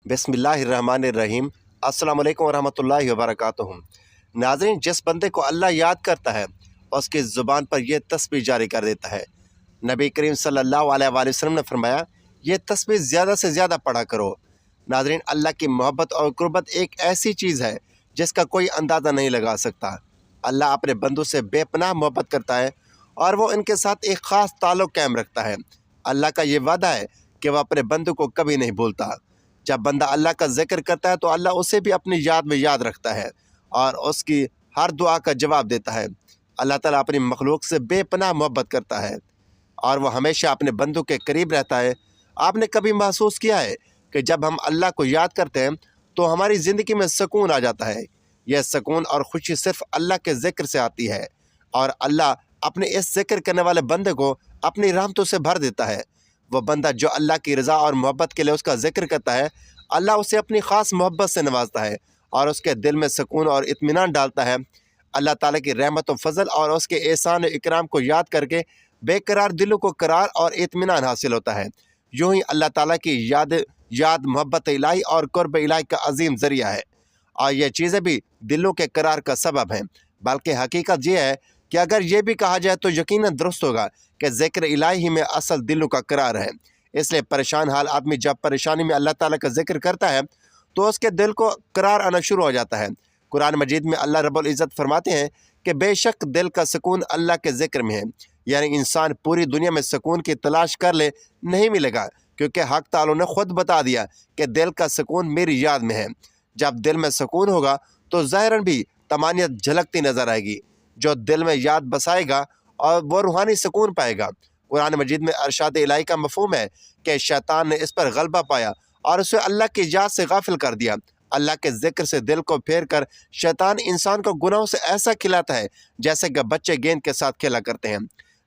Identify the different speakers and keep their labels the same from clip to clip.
Speaker 1: बिस्मिल्लाहिर्रहमानिर्रहीम। अस्सलाम वालेकुम वरहमतुल्लाहि वबरकातुहू। नाज़रीन, जिस बंदे को अल्लाह याद करता है उसकी ज़ुबान पर यह तस्बीह जारी कर देता है। नबी करीम सल्लल्लाहु अलैहि वसल्लम ने फरमाया, ये तस्बीह ज़्यादा से ज़्यादा पढ़ा करो। नाज़रीन, अल्लाह की मोहब्बत और कुर्बत एक ऐसी चीज़ है जिसका कोई अंदाज़ा नहीं लगा सकता। अल्लाह अपने बंदों से बेपनाह मोहब्बत करता है और वो इनके साथ एक ख़ास ताल्लुक़ कायम रखता है। अल्लाह का ये वादा है कि वह अपने बंदों को कभी नहीं भूलता। जब बंदा अल्लाह का जिक्र करता है तो अल्लाह उसे भी अपनी याद में याद रखता है और उसकी हर दुआ का जवाब देता है। अल्लाह ताला अपनी मखलूक से बेपनाह मोहब्बत करता है और वह हमेशा अपने बंदों के करीब रहता है। आपने कभी महसूस किया है कि जब हम अल्लाह को याद करते हैं तो हमारी ज़िंदगी में सुकून आ जाता है। यह सुकून और खुशी सिर्फ़ अल्लाह के ज़िक्र से आती है और अल्लाह अपने इस ज़िक्र करने वाले बंदे को अपनी रहमतों से भर देता है। वह बंदा जो अल्लाह की रज़ा और मोहब्बत के लिए उसका ज़िक्र करता है, अल्लाह उसे अपनी ख़ास मोहब्बत से नवाजता है और उसके दिल में सुकून और इत्मीनान डालता है। अल्लाह ताला की रहमत व फ़ज़ल और उसके एहसान इकराम को याद करके बेकरार दिलों को करार और इत्मीनान हासिल होता है। यूँ ही अल्लाह ताला की याद मोहब्बत इलाही और कुर्ब इलाही का अजीम ज़रिया है और ये चीज़ें भी दिलों के करार का सबब हैं। बल्कि हकीकत ये है कि अगर ये भी कहा जाए तो यकीनन दुरुस्त होगा कि ज़िक्र इलाही ही में असल दिलों का करार है। इसलिए परेशान हाल आदमी जब परेशानी में अल्लाह ताला का जिक्र करता है तो उसके दिल को करार आना शुरू हो जाता है। कुरान मजीद में अल्लाह रब्बुल इज़्ज़त फरमाते हैं कि बेशक दिल का सुकून अल्लाह के ज़िक्र में है। यानी इंसान पूरी दुनिया में सुकून की तलाश कर ले, नहीं मिलेगा, क्योंकि हक़ ताला ने ख़ुद बता दिया कि दिल का सुकून मेरी याद में है। जब दिल में सुकून होगा तो ज़ाहिरन भी तमानियत झलकती नज़र आएगी। जो दिल में याद बसाएगा और वो रूहानी सुकून पाएगा। कुरान मजीद में अरशाद इलाही का मफ़हूम है कि शैतान ने इस पर गलबा पाया और उसे अल्लाह की याद से गाफिल कर दिया। अल्लाह के ज़िक्र से दिल को फेर कर शैतान इंसान को गुनाहों से ऐसा खिलाता है जैसे कि बच्चे गेंद के साथ खेला करते हैं।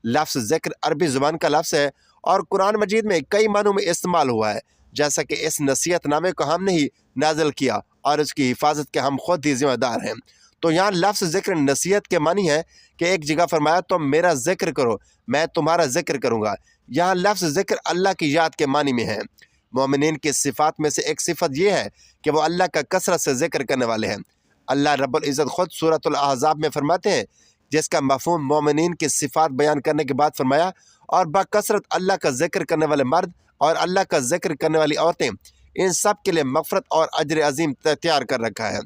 Speaker 1: लफ्ज़ ज़िक्र अरबी ज़ुबान का लफ्ज़ है और कुरान मजीद में कई मानों में इस्तेमाल हुआ है, जैसा कि इस नसीहतनामे को हमने ही नाज़िल किया और इसकी हिफाजत के हम खुद ही ज़िम्मेदार हैं। तो यहाँ लफ्ज़ ज़िक्र नसीहत के मानी है कि एक जगह फरमाया तुम मेरा ज़िक्र करो, मैं तुम्हारा ज़िक्र करूँगा। यहाँ लफ्ज़ ज़िक्र अल्लाह की याद के मानी में है। मोमिनीन की सिफ़ात में से एक सिफ़त ये है कि वो अल्लाह का कसरत से ज़िक्र करने वाले हैं। अल्लाह रब्बुल इज़्ज़त ख़ुद सूरतुल अहज़ाब में फरमाते हैं, जिसका मफ़हूम मोमिनीन की सिफ़ात बयान करने के बाद फरमाया, और बाकसरत अल्लाह का ज़िक्र करने वाले मर्द और अल्लाह का ज़िक्र करने वाली औरतें, इन सब के लिए मग़फ़रत और अजर अज़ीम तैयार कर रखा है।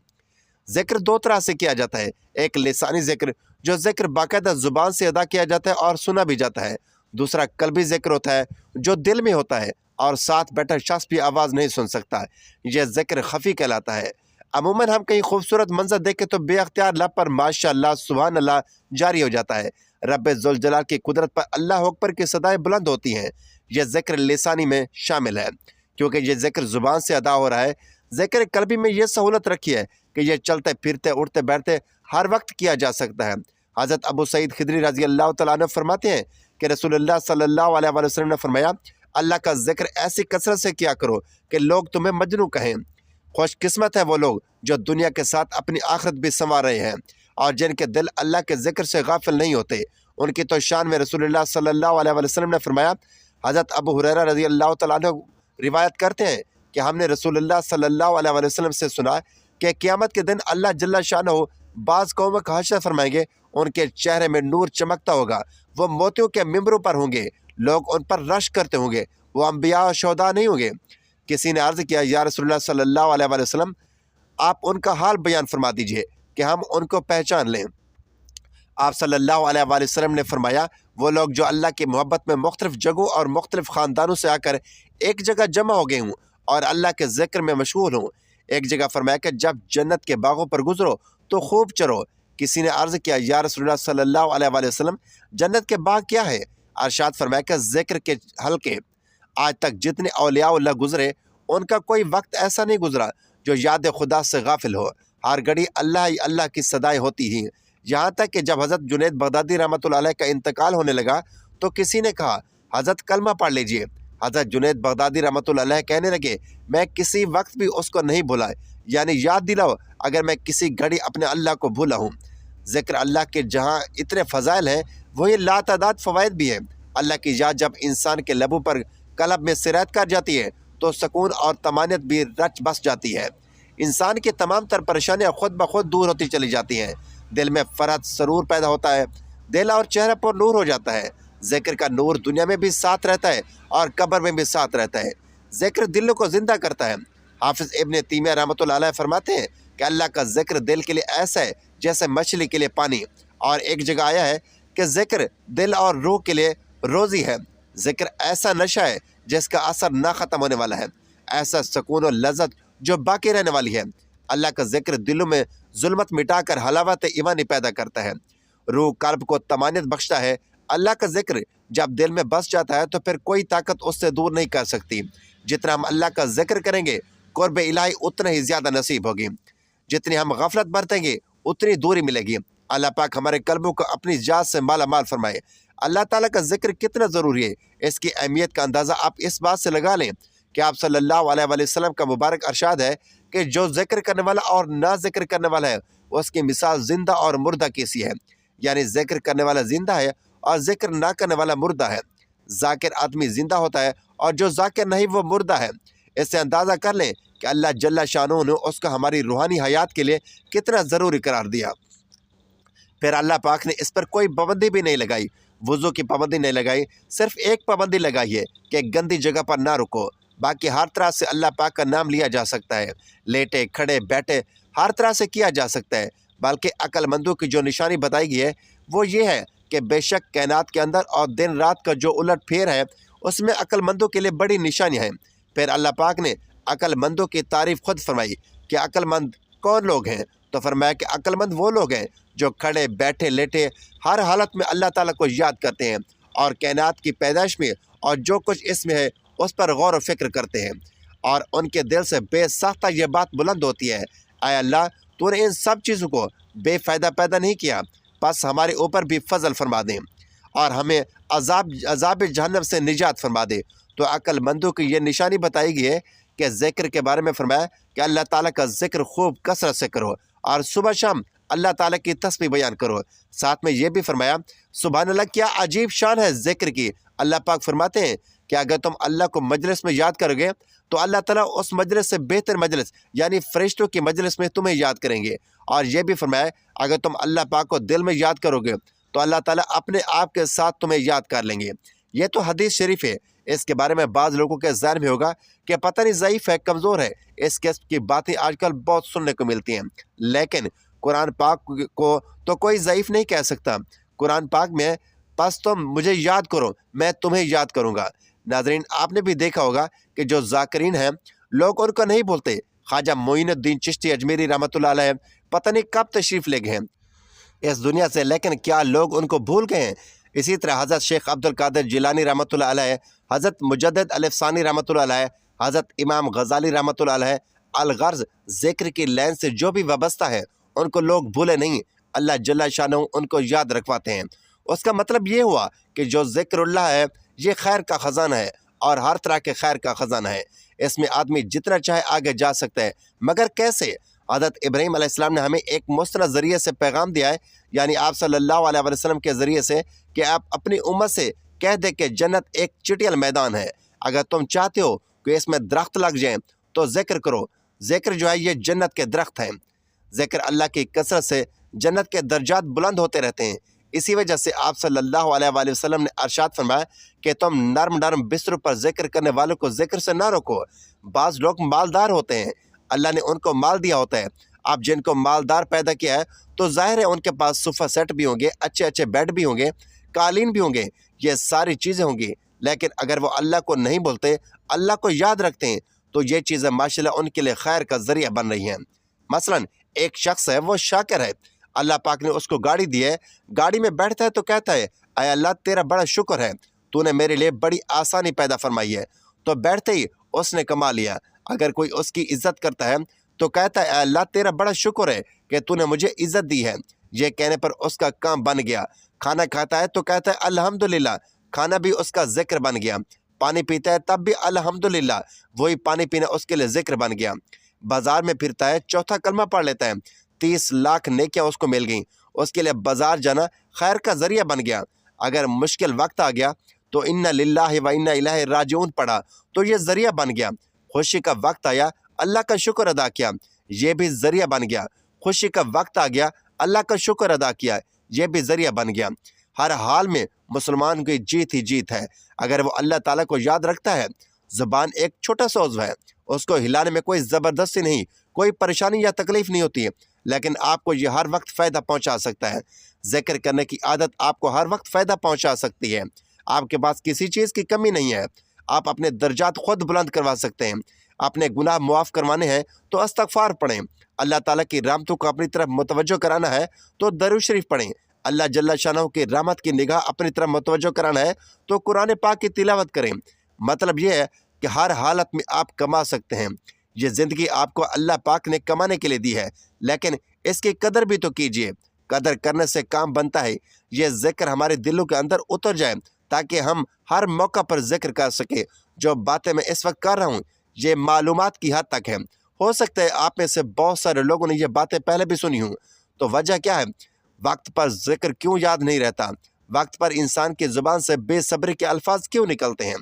Speaker 1: ज़िक्र दो तरह से किया जाता है, एक लिसानी ज़िक्र जो ज़िक्र बाकायदा ज़ुबान से अदा किया जाता है और सुना भी जाता है। दूसरा कल्बी ज़िक्र होता है जो दिल में होता है और साथ बैठा शख्स भी आवाज़ नहीं सुन सकता। यह ज़िक्र खफ़ी कहलाता है। अमूमन हम कहीं खूबसूरत मंजर देखें तो बेअख्तियार लब पर माशाअल्लाह सुभान अल्लाह जारी हो जाता है। रब्बे ज़ुल जलाल की कुदरत पर अल्लाह अकबर की सदाएँ बुलंद होती हैं। यह ज़िक्र लिसानी में शामिल है क्योंकि यह ज़िक्र ज़ुबान से अदा हो रहा है। ज़िक्र कल्बी में यह सहूलत रखी है कि यह चलते फिरते उठते बैठते हर वक्त किया जा सकता है। हज़रत अबू सईद खिदरी रज़ी अल्लाह तआला अन्हु फरमाते हैं कि रसूलुल्लाह सल्लल्लाहु अलैहि वसल्लम ने फरमाया, अल्लाह का ज़िक्र ऐसी कसरत से किया करो कि लोग तुम्हें मजनू कहें। खुशकिस्मत है वो लोग जो दुनिया के साथ अपनी आखिरत भी संवार रहे हैं और जिनके दिल अल्लाह के ज़िक्र से गाफिल नहीं होते। उनकी तो शान में रसूलुल्लाह सल्लल्लाहु अलैहि वसल्लम ने फरमाया, हज़रत अबू हुरैरा रज़ी अल्लाह तआला अन्हु रिवायत करते हैं कि हमने रसूलुल्लाह सल्लल्लाहु अलैहि वसल्लम से सुना कि क़यामत के दिन अल्लाह जल्ला शानहू बाज़ कौमों का हश्र फरमाएंगे। उनके चेहरे में नूर चमकता होगा, वो मोतियों के मिंबरों पर होंगे, लोग उन पर रश करते होंगे, वो अम्बिया और शोहदा नहीं होंगे। किसी ने अर्ज़ किया, या रसूलुल्लाह सल्लल्लाहु अलैहि वसल्लम, आप उनका हाल बयान फरमा दीजिए कि हम उनको पहचान लें। आप सल्लल्लाहु अलैहि वसल्लम ने फरमाया, वो लोग जो अल्लाह की मोहब्बत में मुख्तलिफ़ जगहों और मुख्तलिफ़ ख़ानदानों से आकर एक जगह जमा हो गए हों और अल्लाह के ज़िक्र में मशगूल हों। एक जगह फरमाया कि जब जन्नत के बागों पर गुजरो तो खूब चरो। किसी ने अर्ज़ किया, या रसूलुल्लाह सल्लल्लाहु अलैहि वसल्लम, जन्नत के बाग क्या है? अरशाद फरमाया कि ज़िक्र के हल्के। आज तक जितने औलिया गुज़रे उनका कोई वक्त ऐसा नहीं गुज़रा जो याद खुदा से गाफिल हो। हर घड़ी अल्लाह ही अल्लाह की सदाएँ होती ही। यहाँ तक कि जब हज़रत जुनैद बगदादी रहमतुल्लाह अलैह का इंतकाल होने लगा तो किसी ने कहा, हज़रत कलमा पढ़ लीजिए। हज़रत जुनैद बगदादी रहमतुल्लाह अलैह कहने लगे, मैं किसी वक्त भी उसको नहीं भूला, यानी याद दिलाओ अगर मैं किसी घड़ी अपने अल्लाह को भूला हूँ। ज़िक्र अल्लाह के जहाँ इतने फ़ज़ाइल हैं वही लातादाद फ़वाइद भी हैं। अल्लाह की याद जब इंसान के लबों पर कल्ब में सिरैत कर जाती है تو سکون اور طمانینت بھی رچ بس جاتی ہے۔ انسان کی تمام تر پریشانیاں خود بخود دور ہوتی چلی جاتی ہیں، دل میں فرحت سرور پیدا ہوتا ہے، دل اور چہرے پر نور ہو جاتا ہے۔ ذکر کا نور دنیا میں بھی ساتھ رہتا ہے اور قبر میں بھی ساتھ رہتا ہے۔ ذکر دل کو زندہ کرتا ہے۔ حافظ ابن تیمیہ رحمۃ اللہ علیہ فرماتے ہیں کہ اللہ کا ذکر دل کے لیے ایسا ہے جیسے مچھلی کے لیے پانی، اور ایک جگہ آیا ہے کہ ذکر دل اور روح کے لیے روزی ہے۔ ذکر ایسا نشہ ہے جس کا اثر نہ ختم ہونے والا ہے، ایسا سکون و لذت جو باقی رہنے والی ہے۔ اللہ کا ذکر دلوں میں ظلمت مٹا کر حلاوت ایمانی پیدا کرتا ہے، روح قلب کو طمانینت بخشتا ہے۔ اللہ کا ذکر جب دل میں بس جاتا ہے تو پھر کوئی طاقت اس سے دور نہیں کر سکتی۔ جتنا ہم اللہ کا ذکر کریں گے قرب الہی اتنا ہی زیادہ نصیب ہوگی، جتنی ہم غفلت برتیں گے اتنی دوری ملے گی۔ اللہ پاک ہمارے قلبوں کو اپنی ذات سے مالا مال فرمائے۔ اللہ تعالیٰ کا ذکر کتنا ضروری ہے، اس کی اہمیت کا اندازہ آپ اس بات سے لگا لیں کہ آپ صلی اللہ علیہ وآلہ وسلم کا مبارک ارشاد ہے کہ جو ذکر کرنے والا اور نہ ذکر کرنے والا ہے اس کی مثال زندہ اور مردہ کی سی ہے، یعنی ذکر کرنے والا زندہ ہے اور ذکر نہ کرنے والا مردہ ہے۔ ذاکر آدمی زندہ ہوتا ہے اور جو ذاکر نہیں وہ مردہ ہے۔ اس سے اندازہ کر لیں کہ اللہ جل شانہ نے اس کو ہماری روحانی حیات کے لیے کتنا ضروری قرار دیا۔ پھر اللہ پاک نے اس پر کوئی پابندی بھی نہیں لگائی، وضو کی پابندی نہیں لگائی، صرف ایک پابندی لگائی ہے کہ گندی جگہ پر نہ رکو۔ باقی ہر طرح سے اللہ پاک کا نام لیا جا سکتا ہے، لیٹے کھڑے بیٹھے ہر طرح سے کیا جا سکتا ہے۔ بلکہ عقل مندوں کی جو نشانی بتائی گئی ہے وہ یہ ہے کہ بے شک کائنات کے اندر اور دن رات کا جو الٹ پھیر ہے اس میں عقل مندوں کے لیے بڑی نشانیاں ہیں۔ پھر اللہ پاک نے عقل مندوں کی تعریف خود فرمائی کہ عقل مند کون لوگ ہیں، تو فرمایا کہ عقل مند وہ لوگ ہیں جو کھڑے بیٹھے لیٹے ہر حالت میں اللہ تعالیٰ کو یاد کرتے ہیں اور کائنات کی پیدائش میں اور جو کچھ اس میں ہے اس پر غور و فکر کرتے ہیں، اور ان کے دل سے بے ساختہ یہ بات بلند ہوتی ہے، اے اللہ تو نے ان سب چیزوں کو بے فائدہ پیدا نہیں کیا، بس ہمارے اوپر بھی فضل فرما دیں اور ہمیں عذاب جہنم سے نجات فرما دے۔ تو عقل مندوں کی یہ نشانی بتائی گئی ہے کہ ذکر کے بارے میں فرمایا کہ اللہ تعالیٰ کا ذکر خوب کثرت سے کرو اور صبح شام اللہ تعالیٰ کی تسبیح بیان کرو۔ ساتھ میں یہ بھی فرمایا سبحان اللہ کیا عجیب شان ہے ذکر کی۔ اللہ پاک فرماتے ہیں کہ اگر تم اللہ کو مجلس میں یاد کرو گے تو اللہ تعالیٰ اس مجلس سے بہتر مجلس یعنی فرشتوں کی مجلس میں تمہیں یاد کریں گے۔ اور یہ بھی فرمایا اگر تم اللہ پاک کو دل میں یاد کرو گے تو اللہ تعالیٰ اپنے آپ کے ساتھ تمہیں یاد کر لیں گے۔ یہ تو حدیث شریف ہے، اس کے بارے میں بعض لوگوں کے ذہن میں ہوگا کہ پتہ نہیں ضعیف ہے کمزور ہے، اس قسم کی باتیں آج کل بہت سننے کو ملتی ہیں، لیکن قرآن پاک کو تو کوئی ضعیف نہیں کہہ سکتا۔ قرآن پاک میں بس تم مجھے یاد کرو میں تمہیں یاد کروں گا۔ ناظرین آپ نے بھی دیکھا ہوگا کہ جو ذاکرین ہیں لوگ ان کو نہیں بولتے۔ خواجہ معین الدین چشتی اجمیری رحمۃ اللہ علیہ پتہ نہیں کب تشریف لے گئے ہیں اس دنیا سے، لیکن کیا لوگ ان کو بھول گئے ہیں؟ اسی طرح حضرت شیخ عبد القادر جیلانی رحمۃ اللہ علیہ، حضرت مجدد الف ثانی رحمۃ اللہ علیہ، حضرت امام غزالی رحمۃ اللہ علیہ، الغرض ذکر کی لین سے جو بھی وابستہ ہے ان کو لوگ بھولے نہیں، اللہ جل شانہ ان کو یاد رکھواتے ہیں۔ اس کا مطلب یہ ہوا کہ جو ذکر اللہ ہے یہ خیر کا خزانہ ہے اور ہر طرح کے خیر کا خزانہ ہے، اس میں آدمی جتنا چاہے آگے جا سکتا ہے، مگر کیسے؟ حضرت ابراہیم علیہ السلام نے ہمیں ایک مستند ذریعے سے پیغام دیا ہے، یعنی آپ صلی اللہ علیہ وسلم کے ذریعے سے، کہ آپ اپنی امت سے کہہ دے کہ جنت ایک چٹیل میدان ہے، اگر تم چاہتے ہو کہ اس میں درخت لگ جائیں تو ذکر کرو۔ ذکر جو ہے یہ جنت کے درخت ہیں۔ ذکر اللہ کی کثرت سے جنت کے درجات بلند ہوتے رہتے ہیں۔ اسی وجہ سے آپ صلی اللہ علیہ وآلہ وسلم نے ارشاد فرمایا کہ تم نرم نرم بستروں پر ذکر کرنے والوں کو ذکر سے نہ روکو۔ بعض لوگ مالدار ہوتے ہیں، اللہ نے ان کو مال دیا ہوتا ہے، آپ جن کو مالدار پیدا کیا ہے تو ظاہر ہے ان کے پاس صوفہ سیٹ بھی ہوں گے، اچھے اچھے بیڈ بھی ہوں گے، قالین بھی ہوں گے، یہ ساری چیزیں ہوں گی، لیکن اگر وہ اللہ کو نہیں بولتے، اللہ کو یاد رکھتے ہیں تو یہ چیزیں ماشاءاللہ ان کے لیے خیر کا ذریعہ بن رہی ہیں۔ مثلا ایک شخص ہے وہ شاکر ہے، اللہ پاک نے اس کو گاڑی دی ہے، گاڑی میں بیٹھتا ہے تو کہتا ہے اے اللہ تیرا بڑا شکر ہے، تو نے میرے لیے بڑی آسانی پیدا فرمائی ہے، تو بیٹھتے ہی اس نے کما لیا۔ اگر کوئی اس کی عزت کرتا ہے تو کہتا ہے اے اللہ تیرا بڑا شکر ہے کہ تو نے مجھے عزت دی ہے، یہ کہنے پر اس کا کام بن گیا۔ کھانا کھاتا ہے تو کہتا ہے الحمدللہ، کھانا بھی اس کا ذکر بن گیا۔ پانی پیتا ہے تب بھی الحمدللہ، وہی پانی پینا اس کے لیے ذکر بن گیا۔ بازار میں پھرتا ہے چوتھا کلمہ پڑھ لیتا ہے، 30 لاکھ نیکیاں اس کو مل گئیں، اس کے لیے بازار جانا خیر کا ذریعہ بن گیا۔ اگر مشکل وقت آ گیا तो इन्ना लिल्लाहि व इन्ना इलैहि राजिऊन पढ़ा तो ये ज़रिया बन गया। खुशी का वक्त आया, अल्लाह का शुक्र अदा किया, ये भी ज़रिया बन गया। खुशी का वक्त आ गया, अल्लाह का शुक्र अदा किया, ये भी ज़रिया बन गया। हर हाल में मुसलमान की जीत ही जीत है अगर वो अल्लाह ताला को याद रखता है। ज़ुबान एक छोटा सा उज़्व है, उसको हिलाने में कोई ज़बरदस्ती नहीं, कोई परेशानी या तकलीफ़ नहीं होती है, लेकिन आपको ये हर वक्त फ़ायदा पहुंचा सकता है। ज़िक्र करने की आदत आपको हर वक्त फ़ायदा पहुंचा सकती है। आपके पास किसी चीज़ की कमी नहीं है, आप अपने दर्जात खुद बुलंद करवा सकते हैं। अपने गुनाह मुआफ़ करवाने हैं तो इस्तग़फ़ार पढ़ें। अल्लाह ताला की रहमतों को अपनी तरफ मुतवज्जो कराना है तो दरूद शरीफ पढ़ें। अल्लाह जल्ला शानहू की रहमत की निगाह अपनी तरफ मुतवज्जो कराना है तो कुरान पाक की तिलावत करें। मतलब ये है कि हर हालत में आप कमा सकते हैं। ये ज़िंदगी आपको अल्लाह पाक ने कमाने के लिए दी है, लेकिन इसकी कदर भी तो कीजिए। कदर करने से काम बनता है। ये ज़िक्र हमारे दिलों के अंदर उतर जाए ताकि हम हर मौका पर ज़िक्र कर सके। जो बातें मैं इस वक्त कर रहा हूँ ये मालूमात की हद तक है। हो सकता है आप में से बहुत सारे लोगों ने ये बातें पहले भी सुनी हूँ। तो वजह क्या है? वक्त पर ज़िक्र क्यों याद नहीं रहता? वक्त पर इंसान की ज़ुबान से बेसब्री के अल्फाज क्यों निकलते हैं?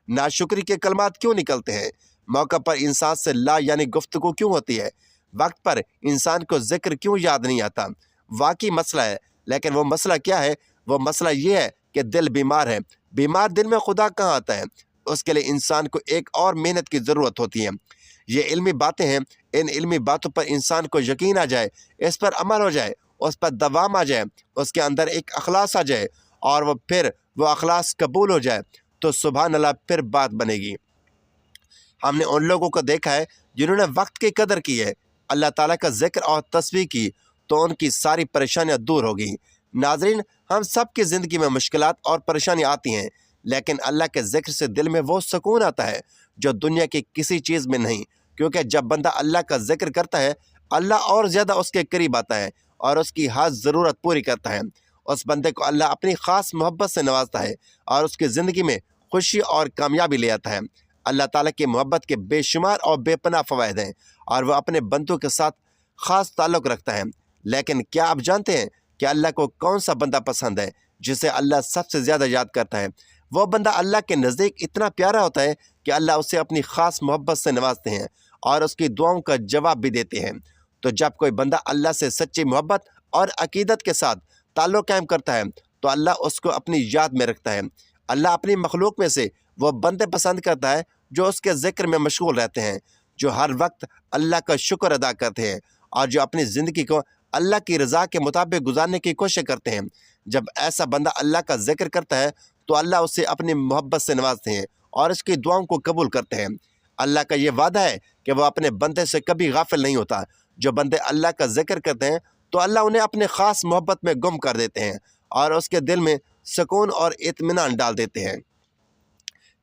Speaker 1: नाशुक्री के कलमात क्यों निकलते हैं? मौका पर इंसान से ला यानी गुफ्तगू क्यों होती है? वक्त पर इंसान को ज़िक्र क्यों याद नहीं आता? वाकई मसला है, लेकिन वो मसला क्या है? वो मसला ये है कि दिल बीमार है। बीमार दिल में खुदा कहाँ आता है? उसके लिए इंसान को एक और मेहनत की ज़रूरत होती है। ये इल्मी बातें हैं, इन इल्मी बातों पर इंसान को यकीन आ जाए, इस पर अमल हो जाए, उस पर दवाम आ जाए, उसके अंदर एक अखलास आ जाए और वो अखलास कबूल हो जाए तो सुभान अल्लाह फिर बात बनेगी। हमने उन लोगों को देखा है जिन्होंने वक्त की कदर की है, अल्लाह ताला का जिक्र और तस्बीह की तो उनकी सारी परेशानियां दूर हो गई। नाज़रीन, हम सब की ज़िंदगी में मुश्किलात और परेशानियां आती हैं, लेकिन अल्लाह के जिक्र से दिल में वो सुकून आता है जो दुनिया की किसी चीज़ में नहीं। क्योंकि जब बंदा अल्लाह का जिक्र करता है, अल्लाह और ज़्यादा उसके करीब आता है और उसकी हर ज़रूरत पूरी करता है। उस बंदे को अल्लाह अपनी ख़ास मोहब्बत से नवाजता है और उसकी ज़िंदगी में खुशी और कामयाबी ले आता है। अल्लाह ताला की मोहब्बत के बेशुमार और बेपनाह फ़वाइद हैं और वह अपने बंदों के साथ ख़ास ताल्लुक़ रखता है। लेकिन क्या आप जानते हैं कि अल्लाह को कौन सा बंदा पसंद है जिसे अल्लाह सबसे ज़्यादा याद करता है? वो बंदा अल्लाह के नज़दीक इतना प्यारा होता है कि अल्लाह उसे अपनी ख़ास मोहब्बत से नवाजते हैं और उसकी दुआओं का जवाब भी देते हैं। तो जब कोई बंदा अल्लाह से सच्ची मोहब्बत और अकीदत के साथ ताल्लुक़ कायम करता है तो अल्लाह उसको अपनी याद में रखता है। अल्लाह अपनी मखलूक में से वो बंदे पसंद करता है जो उसके ज़िक्र में मशगूल रहते हैं, जो हर वक्त अल्लाह का शुक्र अदा करते हैं और जो अपनी ज़िंदगी को अल्लाह की रज़ा के मुताबिक गुजारने की कोशिश करते हैं। जब ऐसा बंदा अल्लाह का जिक्र करता है तो अल्लाह उसे अपनी मोहब्बत से नवाजते हैं और उसकी दुआओं को कबूल करते हैं। अल्लाह का ये वादा है कि वह अपने बंदे से कभी गाफिल नहीं होता। जो बंदे अल्लाह का जिक्र करते हैं तो अल्लाह उन्हें अपने ख़ास मोहब्बत में गुम कर देते हैं और उसके दिल में सुकून और इत्मीनान डाल देते हैं।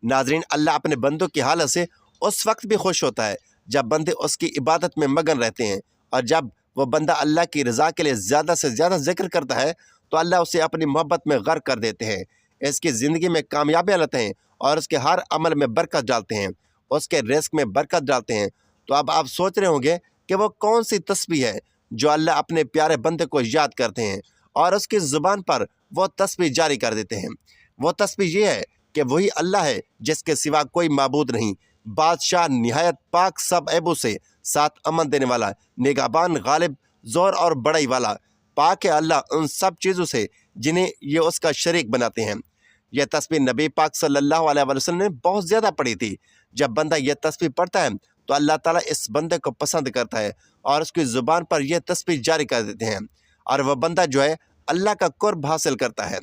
Speaker 1: नाज़रीन, अल्लाह अपने बंदों की हालत से उस वक्त भी खुश होता है जब बंदे उसकी इबादत में मगन रहते हैं, और जब वो बंदा अल्लाह की रज़ा के लिए ज़्यादा से ज़्यादा जिक्र करता है तो अल्लाह उसे अपनी मोहब्बत में गर्क कर देते हैं। इसकी ज़िंदगी में कामयाबी लाते हैं और उसके हर अमल में बरकत डालते हैं, उसके रिस्क में बरकत डालते हैं। तो अब आप सोच रहे होंगे कि वो कौन सी तस्बीह है जो अल्लाह अपने प्यारे बंदे को याद करते हैं और उसकी ज़ुबान पर वो तस्बीह जारी कर देते हैं। वो तस्बीह ये है कि वही अल्लाह है जिसके सिवा कोई माबूद नहीं, बादशाह निहायत पाक सब ऐबों से, साथ अमन देने वाला, निगाहबान, गालिब, ज़ोर और बड़ाई वाला। पाक है अल्लाह उन सब चीज़ों से जिन्हें ये उसका शरीक बनाते हैं। यह तस्बीह नबी पाक सल्लल्लाहु अलैहि वसल्लम ने बहुत ज़्यादा पढ़ी थी। जब बंदा यह तस्बीह पढ़ता है तो अल्लाह ताला इस बंदे को पसंद करता है और उसकी ज़ुबान पर यह तस्बीह जारी कर देते हैं और वह बंदा जो है अल्लाह का कुर्ब हासिल करता है।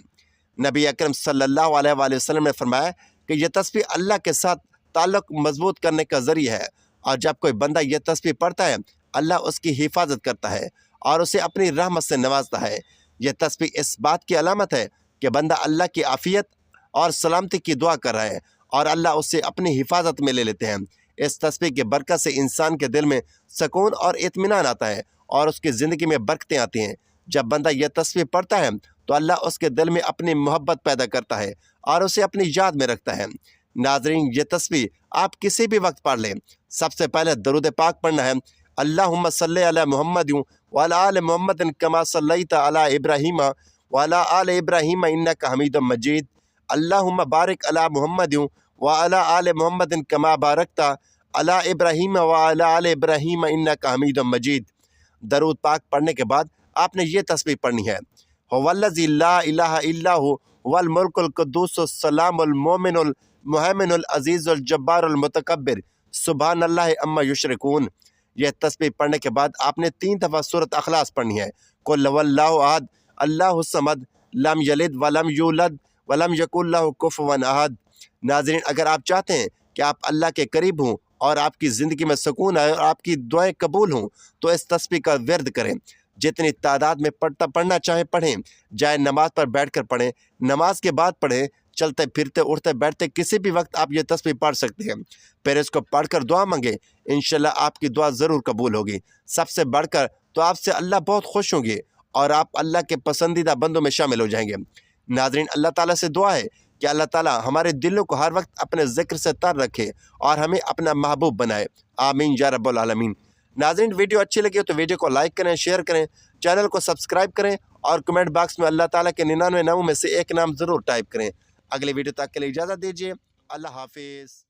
Speaker 1: नबी अकरम सल्लल्लाहु अलैहि वसल्लम ने फरमाया कि यह तस्बीह अल्लाह के साथ ताल्लुक़ मजबूत करने का ज़रिया है, और जब कोई बंदा यह तस्बीह पढ़ता है अल्लाह उसकी हिफाजत करता है और उसे अपनी रहमत से नवाजता है। यह तस्बीह इस बात की अलामत है कि बंदा अल्लाह की आफ़ियत और सलामती की दुआ कर रहा है और अल्लाह उसे अपनी हिफाजत में ले लेते हैं। इस तस्बीह की बरकत से इंसान के दिल में सुकून और इत्मीनान आता है और उसकी ज़िंदगी में बरकतें आती हैं। जब बंदा यह तस्बीह पढ़ता है तो अल्लाह उसके दिल में अपनी मोहब्बत पैदा करता है और उसे अपनी याद में रखता है। नाज़रीन, ये तस्बीह आप किसी भी वक्त पढ़ लें। सबसे पहले दरूद पाक पढ़ना है, अल्लाहुम्मा सल्ली अला मुहम्मद व अला आलि मुहम्मद कमा सल्लैता अला इब्राहीम व अला आलि इब्राहीम इन्नका हमीदुम मजीद। अल्लाहुम्मा बारिक अला मुहम्मद व अला आले मुहम्मद कमा बारकता अला इब्राहीम व अला आले इब्राहीम इन्नका हमीदुम मजीद। दरूद पाक पढ़ने के बाद आपने ये तस्बीह पढ़नी है, वल्लज़ी ला इलाहा इल्ला हु वल मुल्कुल कुद्दूसुस सलामुल मोमिनुल मुहैमिनुल अज़ीज़ुल जब्बारुल मुतकब्बिर सुब्हानल्लाहि अम्मा युशरिकून। यह तस्बीह पढ़ने के बाद आपने 3 दफ़ा सूरत अखलास पढ़नी है, कुल हुवल्लाहु अहद अल्लाहुस समद लम यलिद वलम यूलद वलम यकुल लहु कुफुवन अहद। नाज़रीन, अगर आप चाहते हैं कि आप अल्लाह के करीब हों और आपकी ज़िंदगी में सुकून आए और आपकी दुआएं कबूल हों, तो इस तस्बीह का विर्द करें। जितनी तादाद में पढ़ना चाहें पढ़ें, चाहे नमाज पर बैठकर पढ़ें, नमाज के बाद पढ़ें, चलते फिरते उठते बैठते किसी भी वक्त आप ये तस्बीह पढ़ सकते हैं। फिर इसको पढ़कर दुआ मांगे, इंशाल्लाह आपकी दुआ ज़रूर कबूल होगी। सबसे बढ़कर तो आपसे अल्लाह बहुत खुश होंगे और आप अल्लाह के पसंदीदा बंदों में शामिल हो जाएंगे। नाज़रीन, अल्लाह ताला से दुआ है कि अल्लाह ताला हमारे दिलों को हर वक्त अपने ज़िक्र से तर रखे और हमें अपना महबूब बनाए। आमीन या रब्बुल आलमीन। नाज़रीन, वीडियो अच्छी लगी हो तो वीडियो को लाइक करें, शेयर करें, चैनल को सब्सक्राइब करें और कमेंट बॉक्स में अल्लाह ताला के 99 नामों में से एक नाम ज़रूर टाइप करें। अगले वीडियो तक के लिए इजाज़त दीजिए। अल्लाह हाफिज़।